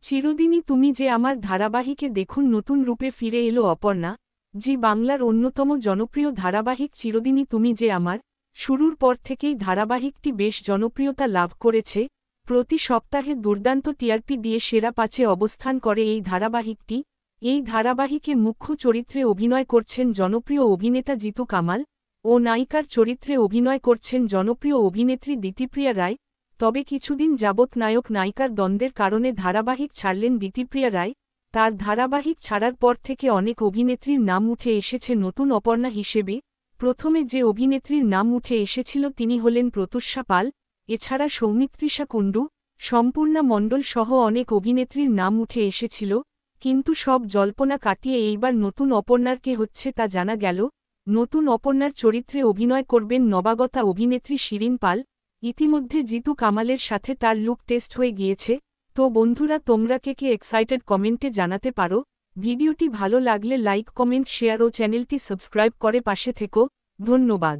চিরদিনই তুমি যে আমার ধারাবাহিকে দেখুন নতুন রূপে ফিরে এলো অপর্ণা। জি বাংলার অন্যতম জনপ্রিয় ধারাবাহিক চিরদিনই তুমি যে আমার শুরুর পর থেকেই ধারাবাহিকটি বেশ জনপ্রিয়তা লাভ করেছে। প্রতি সপ্তাহে দুর্দান্ত টিআরপি দিয়ে সেরা ৫-এ অবস্থান করে এই ধারাবাহিকটি। এই ধারাবাহিকে মুখ্য চরিত্রে অভিনয় করছেন জনপ্রিয় অভিনেতা জিতু কামাল ও নায়িকার চরিত্রে অভিনয় করছেন জনপ্রিয় অভিনেত্রী দিতিপ্রিয়া রায়। তবে কিছুদিন যাবৎ নায়ক নায়িকার দ্বন্দ্বের কারণে ধারাবাহিক ছাড়লেন দিতিপ্রিয়া রায়। তার ধারাবাহিক ছাড়ার পর থেকে অনেক অভিনেত্রীর নাম উঠে এসেছে নতুন অপর্ণা হিসেবে। প্রথমে যে অভিনেত্রীর নাম উঠে এসেছিল তিনি হলেন প্রত্যুষা পাল। এছাড়া সৌমিত্রিষা কুণ্ডু, সম্পূর্ণা মণ্ডল সহ অনেক অভিনেত্রীর নাম উঠে এসেছিল, কিন্তু সব জল্পনা কাটিয়ে এইবার নতুন অপর্ণার কে হচ্ছে তা জানা গেল। নতুন অপর্ণার চরিত্রে অভিনয় করবেন নবাগতা অভিনেত্রী শিরিন পাল। ইতিমধ্যে জিতু কামালের সাথে তার লুক টেস্ট হয়ে গিয়েছে। তো বন্ধুরা, তোমরা কে এক্সাইটেড কমেন্টে জানাতে পারো। ভিডিওটি ভালো লাগলে লাইক, কমেন্ট, শেয়ার ও চ্যানেলটি সাবস্ক্রাইব করে পাশে থেকো। ধন্যবাদ।